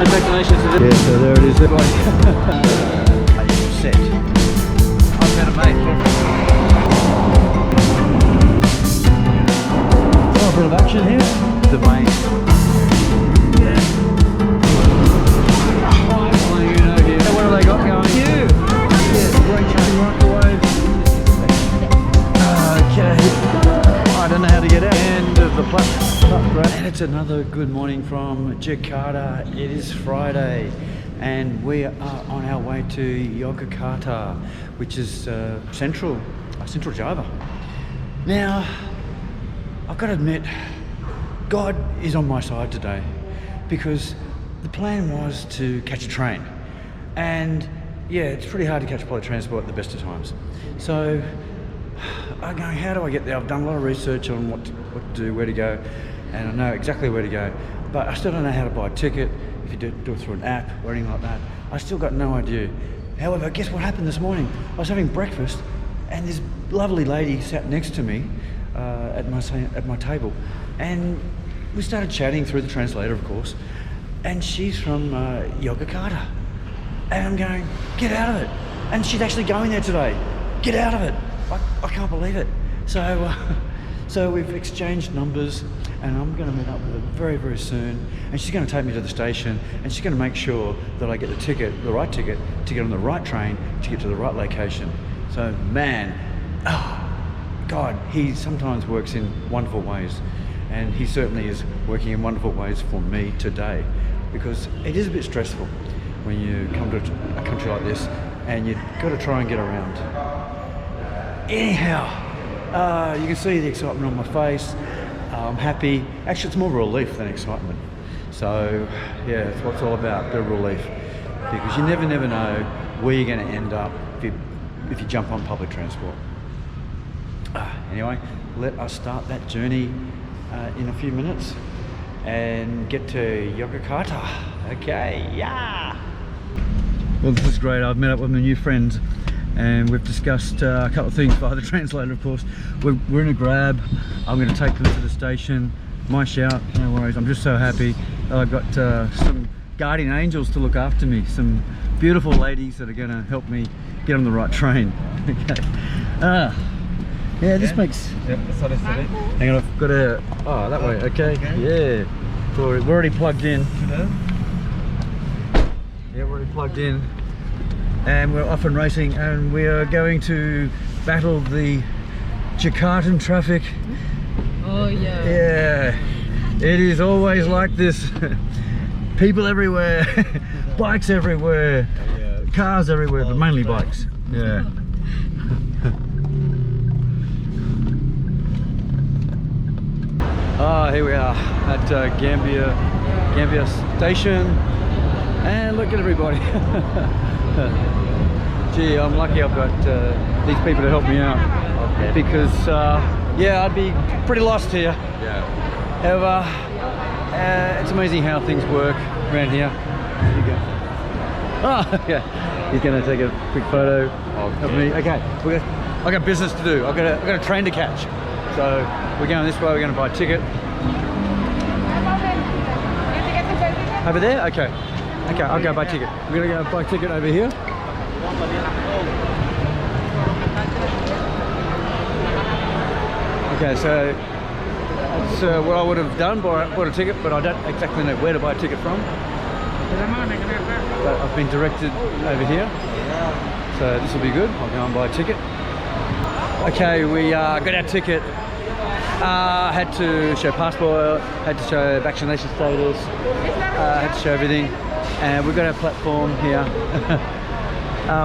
Congratulations. Yeah, so there it is. Are you set? I've had a mate. Oh, a bit of action here. The main. Yeah. What have they got going? You. Yeah, great chatting microwave. Okay. I don't know how to get out. End of the platform. And it's another good morning from Jakarta. It is Friday and we are on our way to Yogyakarta, which is central Java. Now, I've got to admit, God is on my side today because the plan was to catch a train. And yeah, it's pretty hard to catch public transport at the best of times. So I'm going, how do I get there? I've done a lot of research on what to do, where to go, and I know exactly where to go, but I still don't know how to buy a ticket, if you do it through an app or anything like that. I still got no idea. However, guess what happened this morning? I was having breakfast and this lovely lady sat next to me at my table, and we started chatting through the translator, of course, and she's from Yogyakarta. And I'm going, get out of it. And she's actually going there today. Get out of it. I can't believe it. So we've exchanged numbers and I'm going to meet up with her very, very soon. And she's going to take me to the station and she's going to make sure that I get the right ticket, to get on the right train, to get to the right location. So man, God, he sometimes works in wonderful ways. And he certainly is working in wonderful ways for me today, because it is a bit stressful when you come to a country like this and you've got to try and get around. Anyhow, you can see the excitement on my face. I'm happy. Actually, it's more relief than excitement. So yeah, that's what it's all about, a bit of relief. Because you never know where you're going to end up if you jump on public transport. Anyway, let us start that journey in a few minutes and get to Yogyakarta. Okay, yeah. Well, this is great. I've met up with my new friends and we've discussed a couple of things via the translator, of course. We're in a grab. I'm going to take them to the station. My shout, no worries. I'm just so happy that I've got some guardian angels to look after me. Some beautiful ladies that are going to help me get on the right train. Okay. Yeah, this makes... Sorry. Hang on, I've got a... Oh, that way, okay. Yeah. We're already plugged in. Yeah, we're already plugged in. And we're off and racing, and we are going to battle the Jakartan traffic. Oh yeah. Yeah. It is always like this. People everywhere, bikes everywhere, cars everywhere, but mainly bikes. Yeah. Here we are at Gambia Station, and look at everybody. Gee, I'm lucky I've got these people to help me out, because yeah, I'd be pretty lost here. Yeah. However, it's amazing how things work around here. Here you go. Oh, okay. He's going to take a quick photo of me. Okay, I got business to do. I've got a train to catch. So we're going this way. We're going to buy a ticket. Over there? Okay. Okay, I'll go buy a ticket. We're going to go buy a ticket over here. Okay, so that's what I would have done, bought a ticket, but I don't exactly know where to buy a ticket from. But I've been directed over here, so this will be good. I'll go and buy a ticket. Okay, we got our ticket. Had to show passport, had to show vaccination status, had to show everything, and we've got our platform here.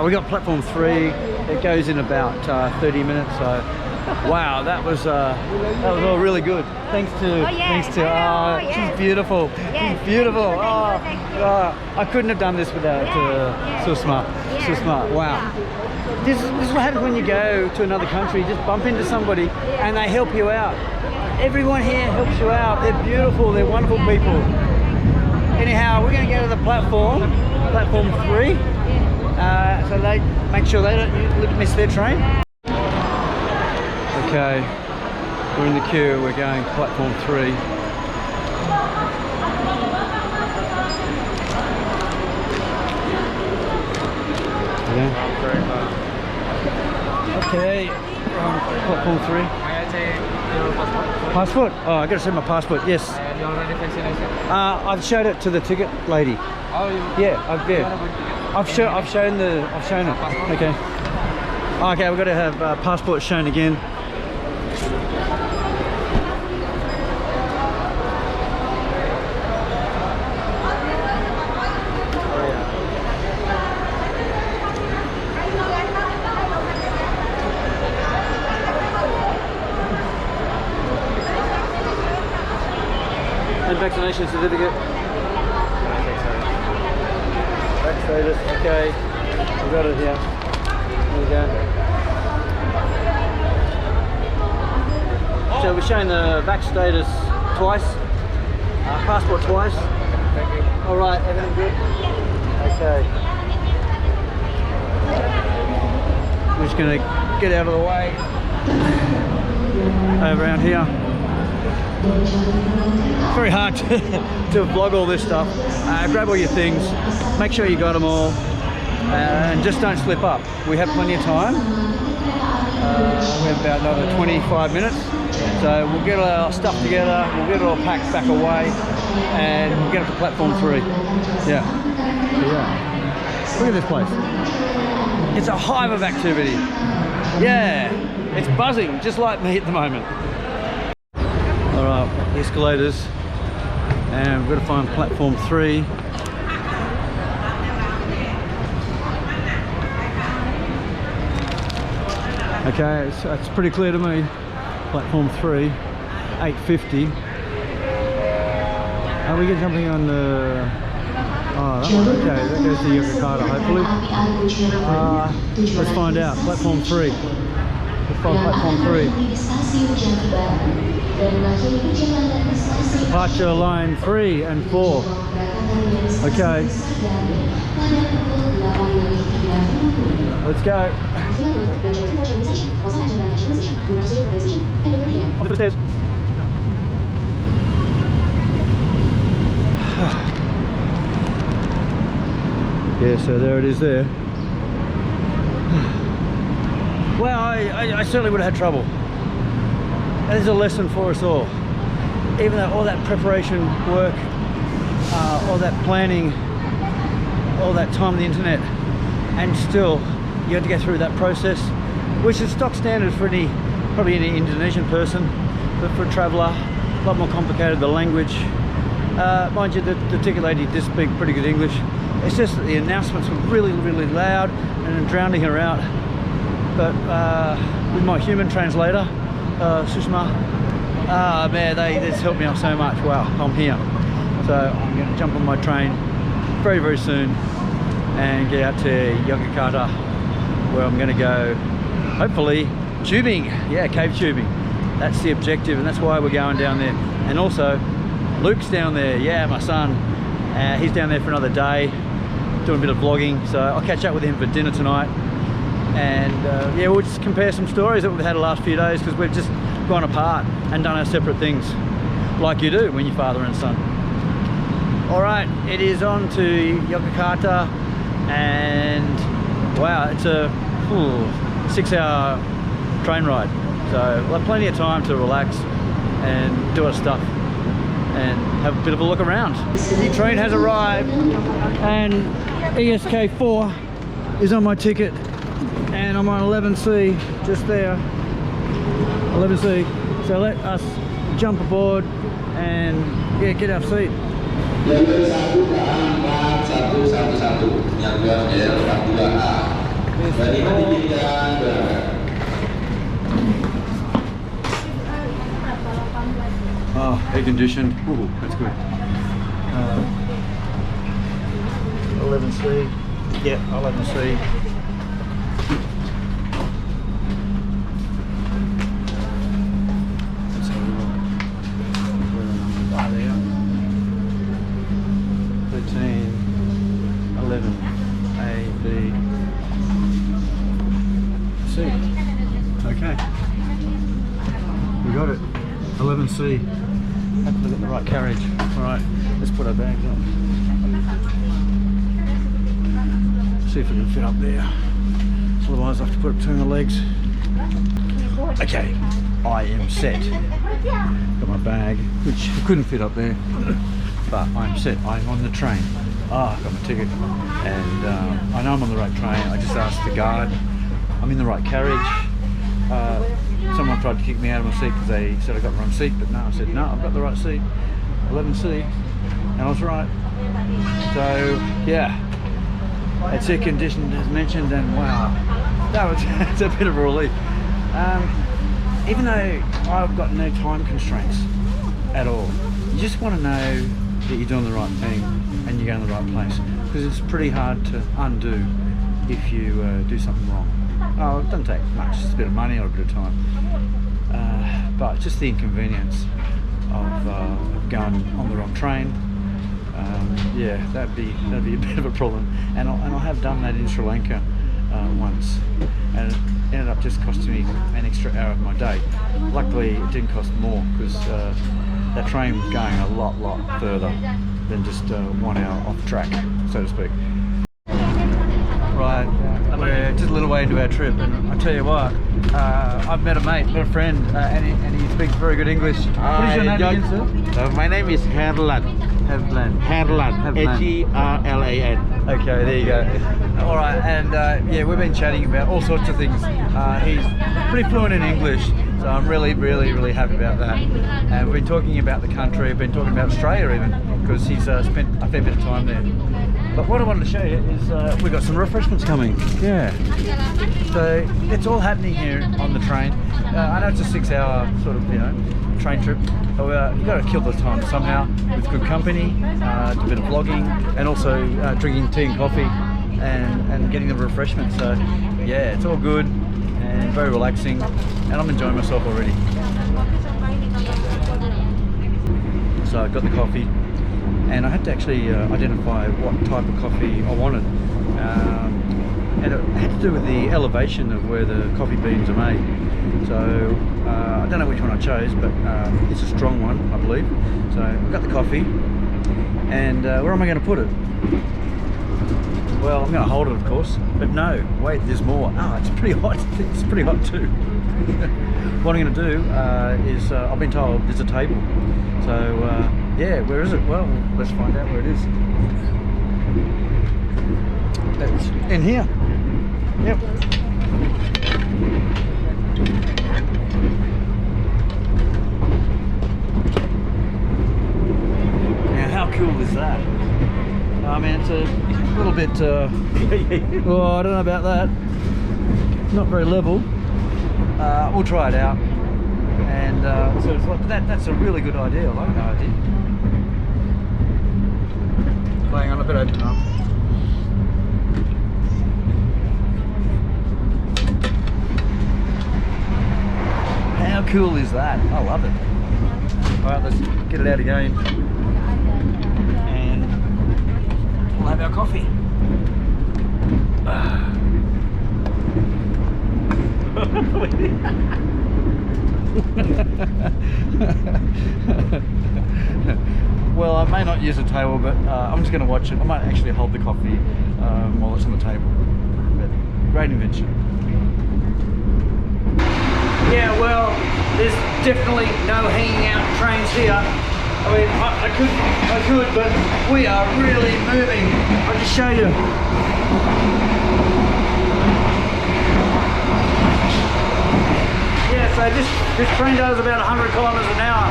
We got platform 3. It goes in about 30 minutes. So, wow, that was all really good. Thanks to she's beautiful. She's beautiful. I couldn't have done this without so smart. So smart. Wow. This is what happens when you go to another country. You just bump into somebody and they help you out. Everyone here helps you out. They're beautiful. They're wonderful people. Anyhow, we're going to go to the platform 3. So they make sure they don't miss their train. Okay, we're in the queue. We're going to platform 3. Yeah. Okay, platform 3. May I take your passport? Passport? Oh, I gotta see my passport. Yes. And you already vaccination? I've showed it to the ticket lady. Oh, you? Yeah, I've shown it. Okay. Okay, we've got to have passport shown again. And vaccination certificate. Back status, okay. We got it here. There we go. So we're showing the back status twice, passport twice. Thank you. All right, everything good? Okay. We're just gonna get out of the way. Over around here. It's very hard to vlog all this stuff. Grab all your things, make sure you got them all, and just don't slip up. We have plenty of time. We have about another 25 minutes, so we'll get our stuff together, we'll get it all packed back away, and we'll get up to platform 3. Yeah. Look at this place. It's a hive of activity. Yeah, it's buzzing, just like me at the moment. Alright, escalators, and we've got to find platform 3. Okay, it's pretty clear to me. Platform 3, 8:50. Are we get jumping on the... Oh, that one, okay, that goes to Yogyakarta, hopefully. Let's find out. Platform 3. Let's find platform 3. Departure line 3 and 4. Okay. Let's go. Off the stairs. Yeah, so there it is there. Well, I certainly would have had trouble. That is a lesson for us all. Even though all that preparation work, all that planning, all that time on the internet, and still you have to go through that process, which is stock standard for probably any Indonesian person, but for a traveller, a lot more complicated, the language. Mind you, the ticket lady did speak pretty good English. It's just that the announcements were really, really loud and drowning her out. But with my human translator, Sushma, man, they just helped me out so much. Wow, I'm here. So I'm going to jump on my train very, very soon and get out to Yogyakarta, where I'm going to go, hopefully, tubing. Yeah, cave tubing. That's the objective, and that's why we're going down there. And also, Luke's down there. Yeah, my son. He's down there for another day, doing a bit of vlogging. So I'll catch up with him for dinner tonight. And yeah, we'll just compare some stories that we've had the last few days, because we've just gone apart and done our separate things, like you do when you're father and son. All right, it is on to Yogyakarta, and wow, it's a 6-hour train ride. So we'll have plenty of time to relax and do our stuff and have a bit of a look around. The train has arrived, and ESK4 is on my ticket. And I'm on 11C, just there, 11C. So let us jump aboard and yeah, get our seat. Oh, air conditioned. Ooh, that's good. 11C. Yeah, 11C. Okay, we got it. 11C. Hopefully got the right carriage. All right, let's put our bags on. See if we can fit up there. otherwise I have to put it between my legs. Okay, I am set. Got my bag, which couldn't fit up there, but I'm set. I'm on the train. I've got my ticket, and I know I'm on the right train. I just asked the guard, I'm in the right carriage. Someone tried to kick me out of my seat because they said I got the wrong seat, but no, I said no, I've got the right seat, 11C, and I was right. So yeah, it's air conditioned as mentioned, and wow, that was it's a bit of a relief. Even though I've got no time constraints at all, you just want to know that you're doing the right thing and you're going to the right place, because it's pretty hard to undo if you do something wrong. Oh, it doesn't take much, just a bit of money or a bit of time, but just the inconvenience of going on the wrong train. Yeah, that'd be a bit of a problem, and I have done that in Sri Lanka once, and it ended up just costing me an extra hour of my day. Luckily, it didn't cost more, because that train was going a lot further than just 1 hour off track, so to speak. Right, we're just a little way into our trip, and I tell you what, I've met a friend, and he speaks very good English. What is your name again, sir? My name is Herlan. Havlan. Herlan. Okay, there you go. All right, and yeah, we've been chatting about all sorts of things. He's pretty fluent in English, so I'm really happy about that. And we've been talking about the country, we've been talking about Australia even, because he's spent a fair bit of time there. But what I wanted to show you is we've got some refreshments coming. Yeah. So it's all happening here on the train. I know it's a 6-hour sort of, train trip. But you've got to kill the time somehow with good company, a bit of vlogging, and also drinking tea and coffee and getting the refreshments. So yeah, it's all good and very relaxing, and I'm enjoying myself already. So I got the coffee, and I had to actually identify what type of coffee I wanted, and it had to do with the elevation of where the coffee beans are made. So I don't know which one I chose, but it's a strong one, I believe. So I've got the coffee, and where am I going to put it? Well, I'm going to hold it, of course, but no, wait, there's more. It's pretty hot. It's pretty hot too. What I'm going to do is, I've been told there's a table. So yeah, where is it? Well, let's find out where it is. It's in here. Yep. Now, how cool is that? I mean, it's a little bit, well, I don't know about that. Not very level. We'll try it out. And so it's like that's a really good idea. I like that idea. Hang on, I better open it up. How cool is that? I love it. Alright, let's get it out again. And we'll have our coffee. Well, I may not use a table, but I'm just going to watch it. I might actually hold the coffee while it's on the table. But great invention. Yeah, well, there's definitely no hanging out trains here. I mean, I could, but we are really moving. I'll just show you. Yeah, so this train does about 100 kilometers an hour,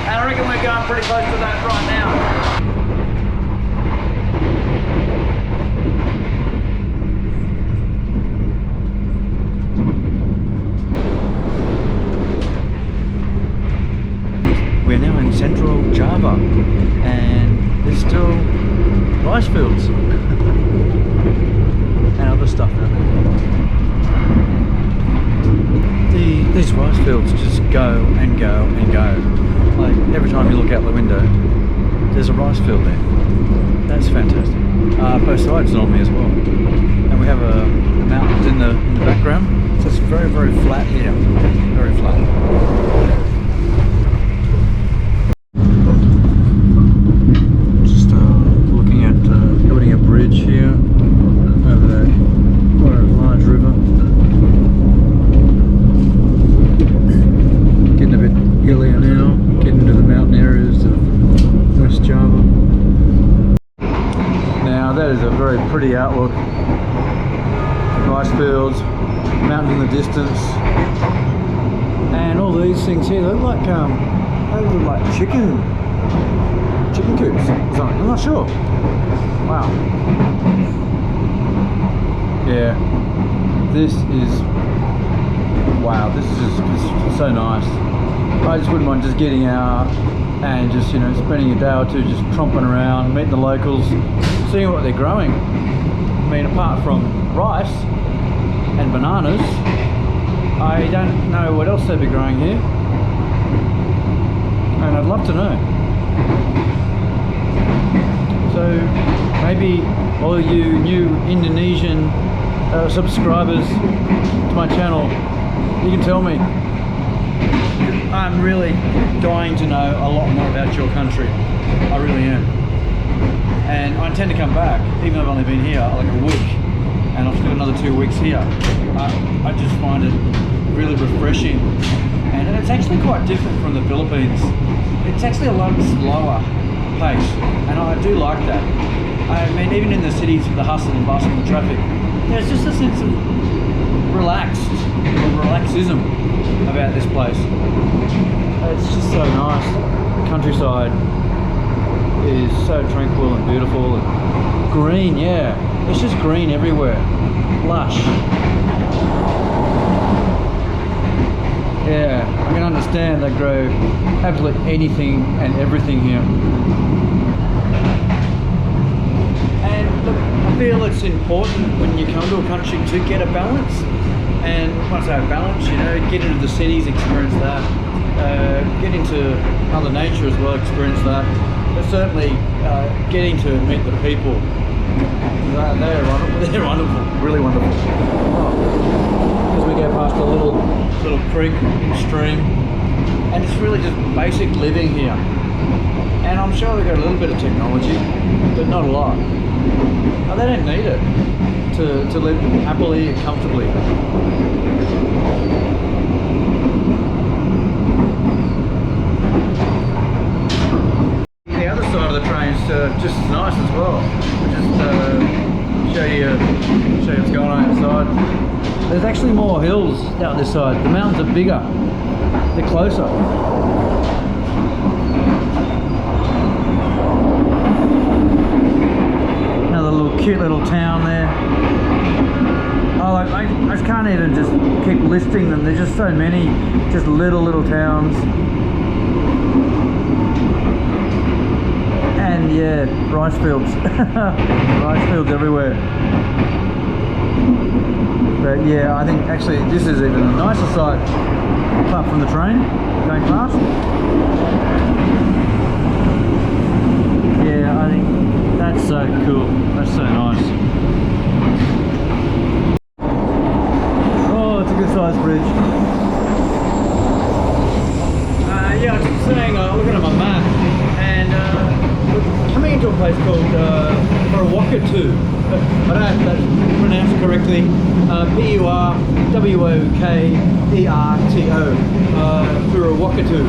and I reckon we're going pretty close to that right now. We're now in central Java, and there's still rice fields and other stuff down there. These rice fields just go and go and go. Like every time you look out the window, there's a rice field there. That's fantastic. Both sides normally as well, and we have the mountains in the background. So it's very flat here, very flat. Building a bridge here over quite a large river. Gilia now, getting into the mountain areas of West Java. Now that is a very pretty outlook. Rice fields, mountains in the distance, and all these things here, they look like chicken coops or something. I'm not sure. Wow. Yeah. This is just so nice. I just wouldn't mind just getting out and just, you know, spending a day or two just tromping around, meeting the locals, seeing what they're growing. I mean, apart from rice and bananas, I don't know what else they'd be growing here, and I'd love to know. So maybe all you new Indonesian subscribers to my channel, you can tell me. I'm really dying to know a lot more about your country. I really am. And I intend to come back, even though I've only been here like a week, and I've still got another 2 weeks here. I just find it really refreshing, and it's actually quite different from the Philippines. It's actually a lot slower pace, and I do like that. I mean, even in the cities with the hustle and bustle and the traffic, there's just a sense of relaxism about this place. It's just so nice. The countryside is so tranquil and beautiful and green. Yeah, it's just green everywhere, lush. Yeah, I can understand they grow absolutely anything and everything here. And look, I feel it's important when you come to a country to get a balance. And when I say a balance, you know, get into the cities, experience that. Get into Mother Nature as well, experience that. But certainly getting to meet the people, they're wonderful, really wonderful. Oh, as we go past a little creek, stream, and it's really just basic living here. And I'm sure they've got a little bit of technology, but not a lot. And they don't need it to live happily and comfortably. The other side of the train's just as nice as well. We'll just show you what's going on outside. There's actually more hills out this side. The mountains are bigger. They're closer. Another cute little town there. Oh, I just can't even just keep listing them. There's just so many, just little towns. And yeah, rice fields. Rice fields everywhere. But yeah, I think actually this is even a nicer sight, apart from the train going past. Yeah, I think that's so cool. That's so nice. Oh, it's a good sized bridge. Yeah, I was just saying, looking at my map, and we're coming into a place called Purwokerto. I don't know if that's pronounced correctly. Purwokerto. Purwokerto.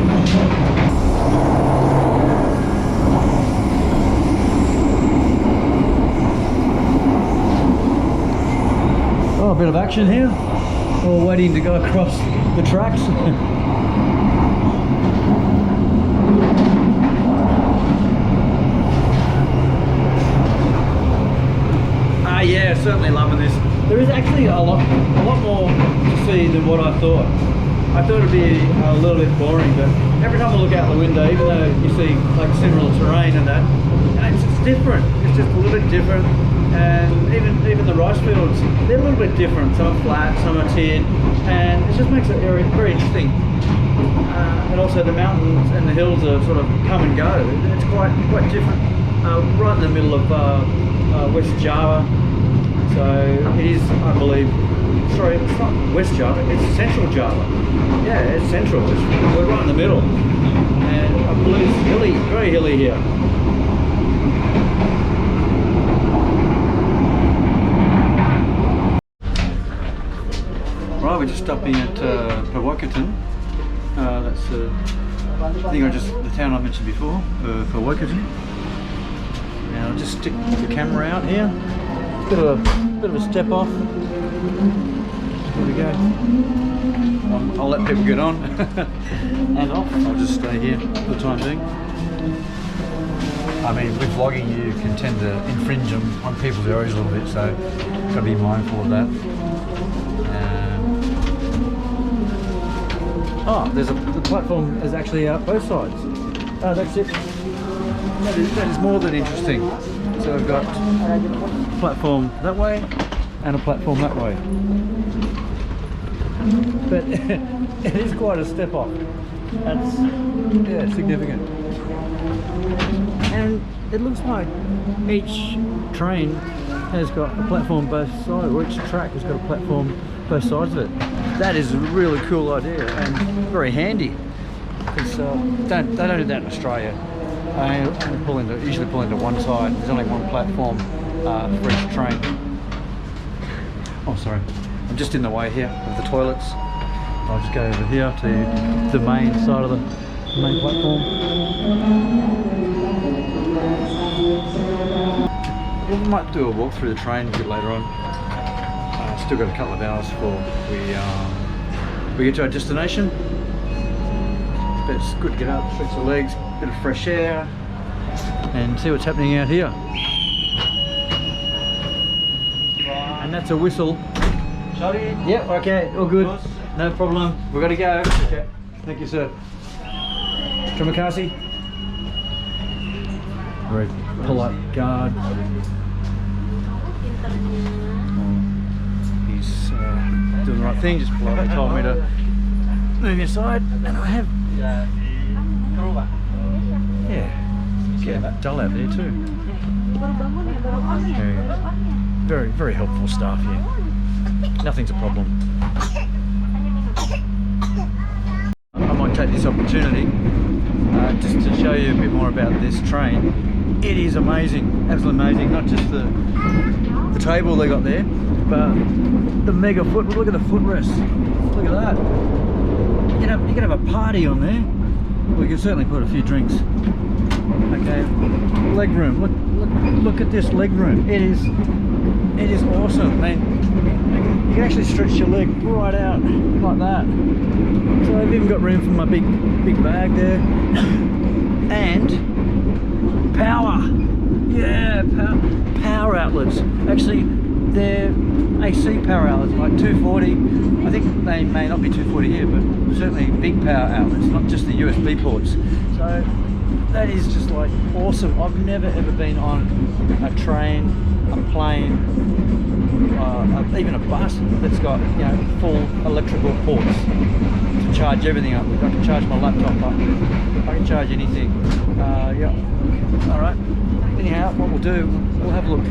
Oh, a bit of action here. We're waiting to go across the tracks. Yeah, certainly loving this. There is actually a lot more to see than what I thought. I thought it'd be a little bit boring, but every time I look out the window, even though you see like similar terrain and that, it's just different. It's just a little bit different. And even the rice fields, they're a little bit different. Some are flat, some are tiered, and it just makes it very interesting. And also the mountains and the hills are sort of come and go. It's quite different. Right in the middle of West Java. So it is, I believe, sorry, it's not West Java, it's Central Java. Yeah, it's central. We're right in the middle. And I believe it's hilly, very hilly here. Right, we're just stopping at Purwokerto. That's I think the town I mentioned before, for Wokerton. Now I'll just stick the camera out here. Bit of a step off. There we go. I'll let people get on and off. I'll just stay here for the time being. I mean, with vlogging, you can tend to infringe on people's areas a little bit, so got to be mindful of that. The platform is actually out both sides. Oh, that's it. That is more than interesting. So we've got a platform that way and a platform that way. But it is quite a step up. That's significant. And it looks like each train has got a platform both sides, or each track has got a platform both sides of it. That is a really cool idea and very handy, because they don't do that in Australia. I usually pull into one side. There's only one platform for each train. Oh, sorry. I'm just in the way here of the toilets. I'll just go over here to the main side of the main platform. We might do a walk through the train a bit later on. Still got a couple of hours before we get to our destination. But it's good to get out, stretch the legs, bit of fresh air, and see what's happening out here. And that's a whistle. Sorry. Yep, okay, all good. No problem. We've got to go. Okay. Thank you, sir. Terima kasih. Very polite guard. He's doing the right thing, just politely told me to move aside, and I have. Yeah, get a bit dull out there too. Very, very helpful staff here. Nothing's a problem. I might take this opportunity just to show you a bit more about this train. It is amazing, absolutely amazing. Not just the table they got there, but the mega foot. Look at the footrest. Look at that. You can have a party on there. We can certainly put a few drinks. Okay, leg room. Look at this leg room. It is awesome, man. You can actually stretch your leg right out like that. So I've even got room for my big bag there. And power. Yeah, power outlets. Actually, they're AC power outlets, like 240. I think they may not be 240 here, but certainly big power outlets, not just the USB ports. So that is just like awesome. I've never ever been on a train, a plane, even a bus that's got, you know, full electrical ports to charge everything up. I can charge my laptop up. I can charge anything. Yeah. All right. Anyhow, what we'll do, we'll have a look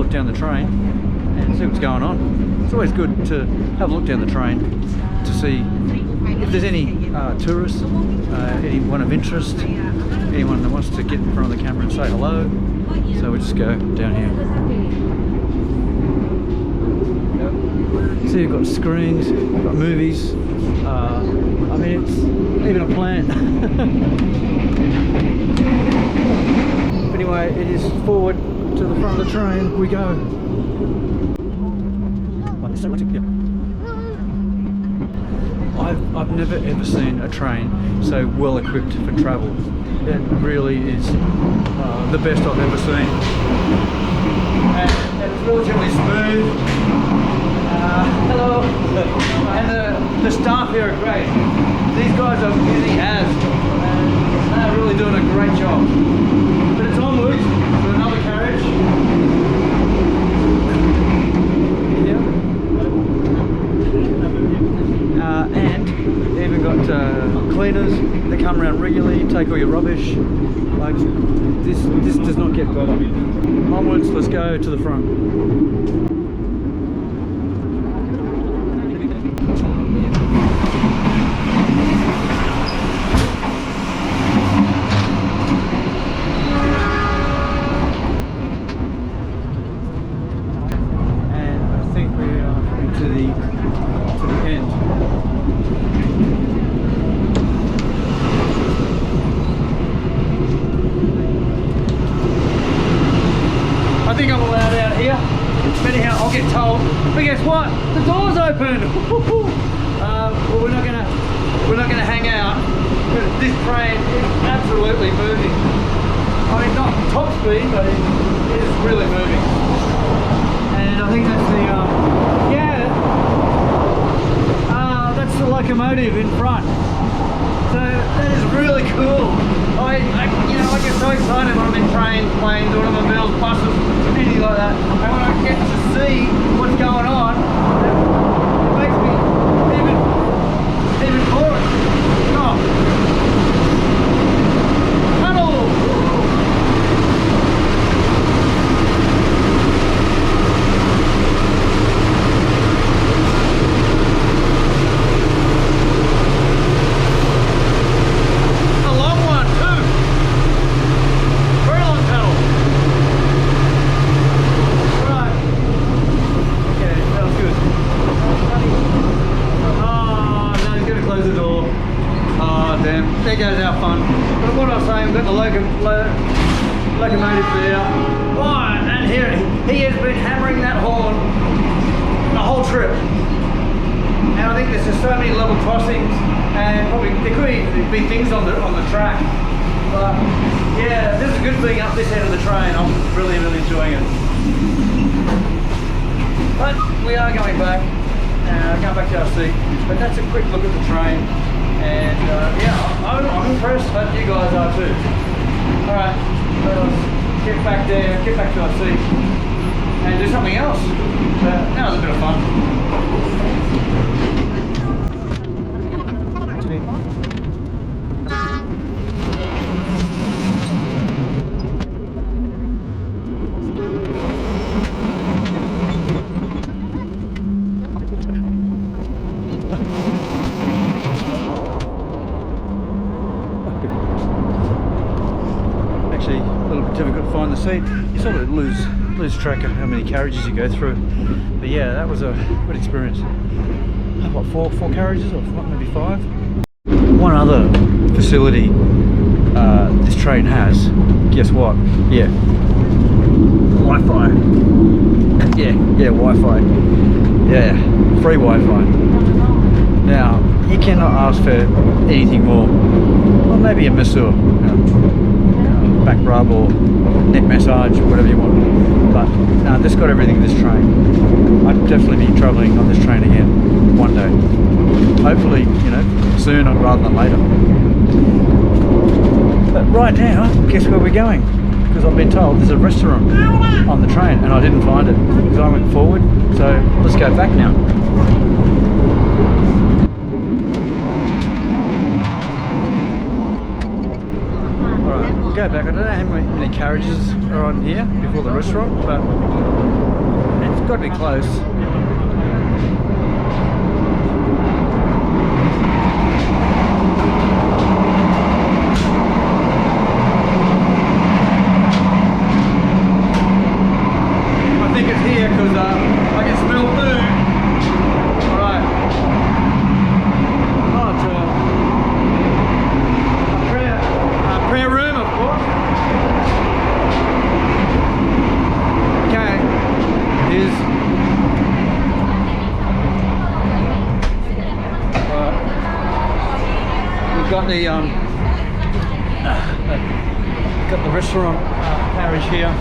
down the train and see what's going on. It's always good to have a look down the train to see if there's any tourists, anyone of interest, anyone that wants to get in front of the camera and say hello. So we'll just go down here. So you've got screens, you've got movies. I mean, it's even a plant. But anyway, it is forward to the front of the train we go. I've never ever seen a train so well equipped for travel. It really is the best I've ever seen. And it's relatively smooth. Hello. And the staff here are great. These guys are busy as, and they're really doing a great job. But it's onwards to another carriage. And they even got cleaners that come around regularly, take all your rubbish. Like this does not get better. Onwards, let's go to the front. this train is absolutely moving. I mean, not top speed, but it is really moving. And I think that's the, that's the locomotive in front. So that is really cool. I get so excited when I'm in trains, planes, automobiles, buses, anything like that. And when I get to see what's going on, it makes me even more. Oh. Tunnel! There goes our fun. But what I was saying, we've got the locomotive there. Oh, and here he has been hammering that horn the whole trip. And I think there's just so many level crossings, and probably there could even be things on the track. But yeah, this is good being up this end of the train. I'm really enjoying it. But we are going back. Going back to our seat. But that's a quick look at the train. And yeah, I'm impressed, but you guys are too. Alright, let us get back there, get back to our seat and do something else. But now it's a bit of fun. Actually, a little bit difficult to find the seat. You sort of lose track of how many carriages you go through. But yeah, that was a good experience. What, four carriages or maybe 5? One other facility this train has, guess what? Yeah, Wi-Fi. Yeah, Wi-Fi. Yeah, free Wi-Fi. Now, you cannot ask for anything more. Well, maybe a masseur, back rub or neck massage, whatever you want. But no, this got everything in this train. I'd definitely be travelling on this train again one day. Hopefully, soon rather than later. But right now, guess where we're going? Because I've been told there's a restaurant on the train and I didn't find it because I went forward. So let's go back now. Go back. I don't know how many carriages are on here before the restaurant, but it's got to be close. I think it's here because I can smell food. All right. Oh, it's a prayer room. Got the restaurant carriage here,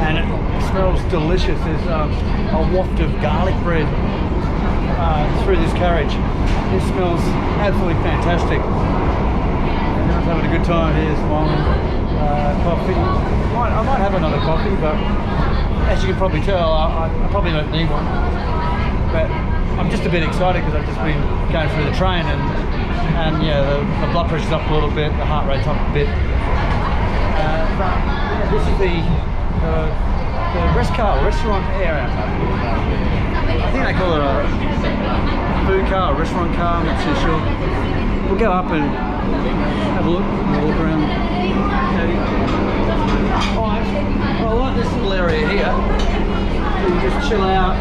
and it smells delicious. There's a waft of garlic bread through this carriage. It smells absolutely fantastic. Everyone's having a good time here, smiling. Coffee. I might have another coffee, but as you can probably tell, I probably don't need one. But I'm just a bit excited because I've just been going through the train and yeah, the blood pressure's up a little bit, the heart rate's up a bit. But yeah, this is the restaurant area. I think they call it a food car or restaurant car, I'm not too sure. We'll go up and have a look around. Oh, I like this little area here. You can just chill out.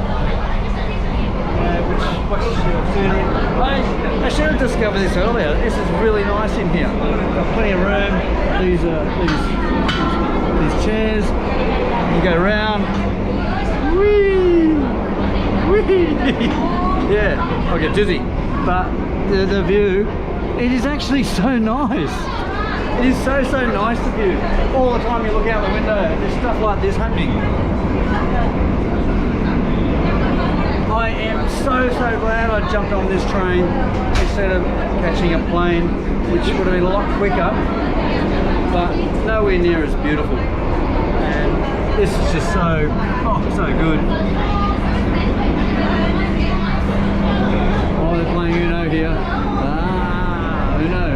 I should have discovered this earlier. This is really nice in here. Got plenty of room. These chairs. You go around. Whee! Whee! Yeah, I'll get dizzy. But the view It is actually so nice. It is so nice of you. All the time you look out the window, there's stuff like this happening. I am so glad I jumped on this train instead of catching a plane, which would have been a lot quicker, but nowhere near as beautiful. And this is just so good. Oh, they're playing Uno here. Uno.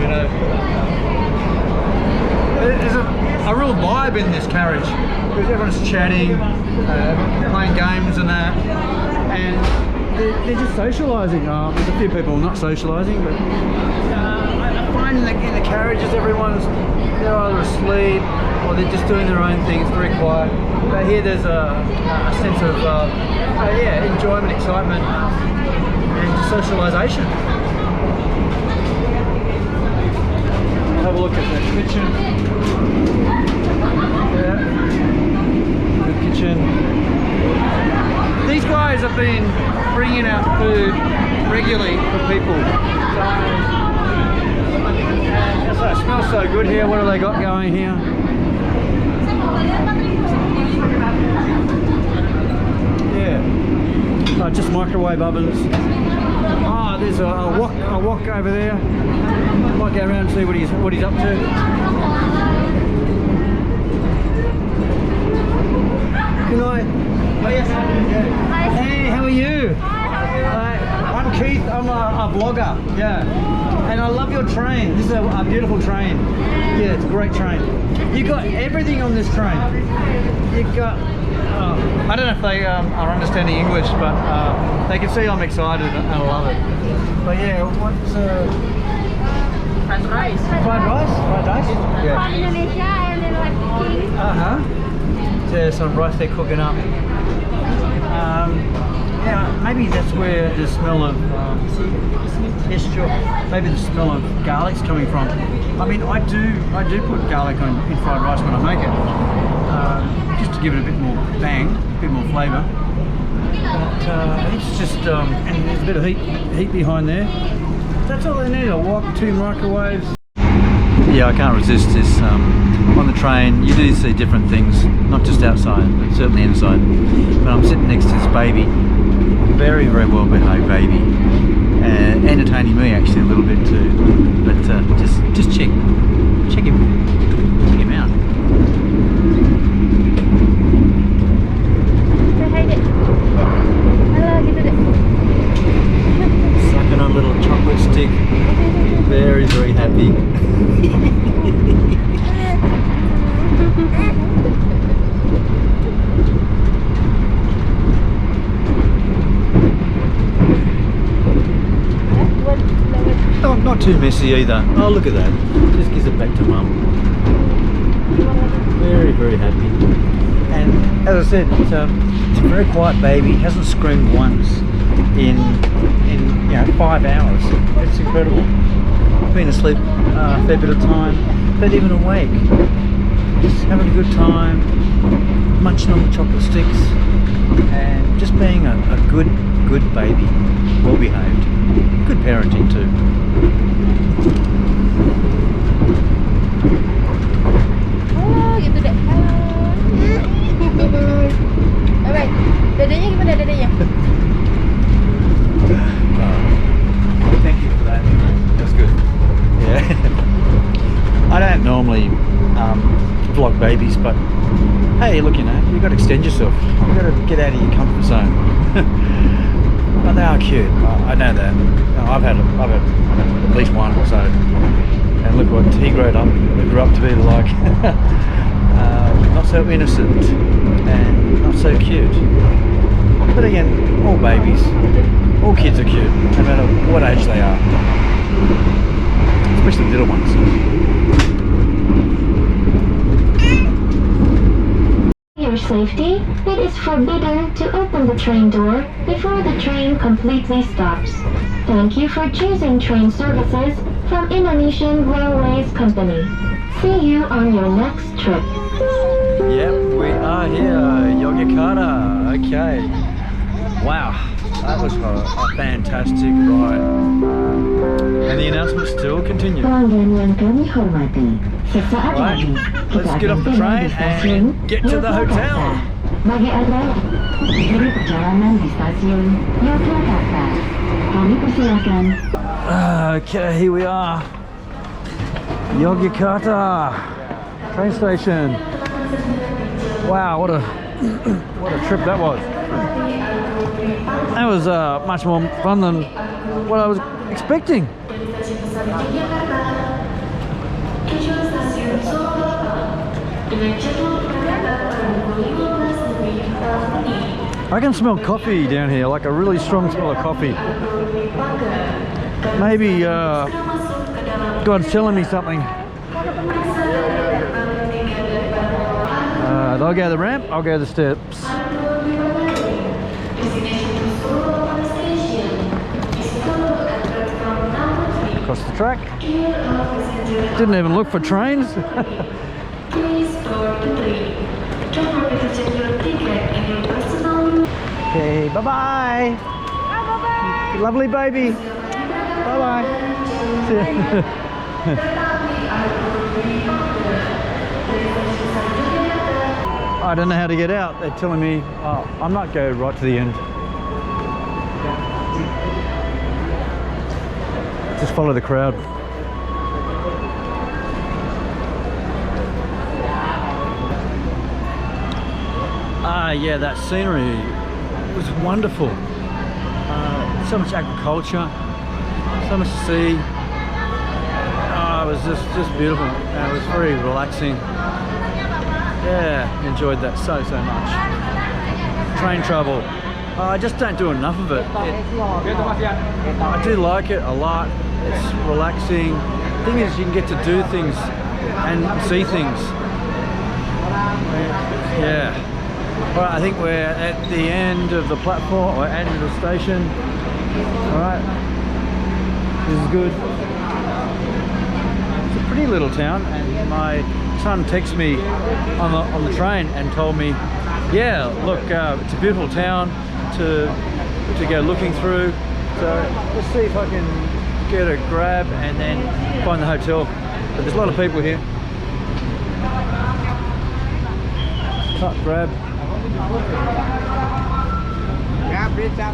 Uno. There's a real vibe in this carriage because everyone's chatting, playing games and that, and they're just socialising. There's a few people not socialising, but I find in the carriages they're either asleep or they're just doing their own thing. It's very quiet. But here there's a sense of enjoyment, excitement, and socialisation. Have a look at the kitchen. Yeah, good kitchen. These guys have been bringing out food regularly for people. So it smells so good here. What have they got going here? Yeah, just microwave ovens. There's a wok over there. Might go around and see what he's up to. Good night. Oh, yes. Hey, how are you? I'm Keith. I'm a vlogger. Yeah, and I love your train. This is a beautiful train. Yeah, it's a great train. You got everything on this train. You got. I don't know if they are understanding English, but they can see I'm excited and I love it. But yeah, what's French fries. fried rice? Fried rice? Yeah. From Indonesia and then like cooking. There's some rice they're cooking up. Yeah, maybe that's where the smell of maybe the smell of garlic's coming from. I mean, I do put garlic in fried rice when I make it, just to give it a bit more bang, a bit more flavour. But it's just and there's a bit of heat behind there. That's all they need. A wok, 2 microwaves. Yeah, I can't resist this. On the train, you do see different things, not just outside, but certainly inside. But I'm sitting next to this baby, very well behaved baby, and entertaining me actually a little bit too. But just check him out. Sucking on a little chocolate stick, very happy. Not too messy either. Oh, look at that. Just gives it back to mum. Very happy. And as I said, it's a very quiet baby. Hasn't screamed once in 5 hours. It's incredible. Been asleep a fair bit of time, but even awake. Just having a good time, munching on the chocolate sticks, and just being a good baby, well behaved. Good parenting too. Oh, gitu deh. Alright, dadanya gimana dadanya? Thank you for that. That's good. Yeah. I don't normally vlog babies, but hey, look, you've got to extend yourself. You've got to get out of your comfort zone. But they are cute. I know that. I've had at least one or so, and look what he grew up to be like. Not so innocent and not so cute. But again, all babies, all kids are cute, no matter what age they are, especially little ones. For your safety, it is forbidden to open the train door before the train completely stops. Thank you for choosing train services from Indonesian Railways Company. See you on your next trip. Yep, we are here, Yogyakarta. Okay. Wow. That was a fantastic ride. And the announcements still continue. Pelanggan yang kami hormati, sesaat Right, lagi let's kita get akan off the tiba train di stasiun and get to the Yogyakarta. hotel. Bagi Anda yang beri perjalanan di stasiun Yogyakarta, kami persilakan. Okay, here we are. Yogyakarta train station. Wow, what a what a trip that was. That was much more fun than what I was expecting. I can smell coffee down here, like a really strong smell of coffee. Maybe God's telling me something. They'll go the ramp, I'll go the steps. Across the track. Didn't even look for trains. Okay, bye-bye. Bye-bye. Lovely baby. Bye-bye. I don't know how to get out. They're telling me, oh, I might go right to the end. Just follow the crowd. Ah, yeah, that scenery was wonderful. So much agriculture, so much to see. It was just beautiful. It was very relaxing. Yeah, enjoyed that so much. Train travel. I just don't do enough of it. I do like it a lot. It's relaxing. The thing is, you can get to do things and see things. Yeah. Alright, I think we're at the end of the platform, or end of the station. Alright. This is good. It's a pretty little town, and my son texted me on the train and told me, yeah, look, it's a beautiful town to go looking through. So let's see if I can get a grab and then find the hotel. But there's a lot of people here. Grab.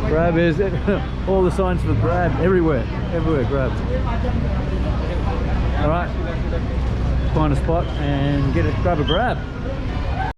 Grab is it. All the signs for grab everywhere. Everywhere grab. Alright. Find a spot and grab a grab.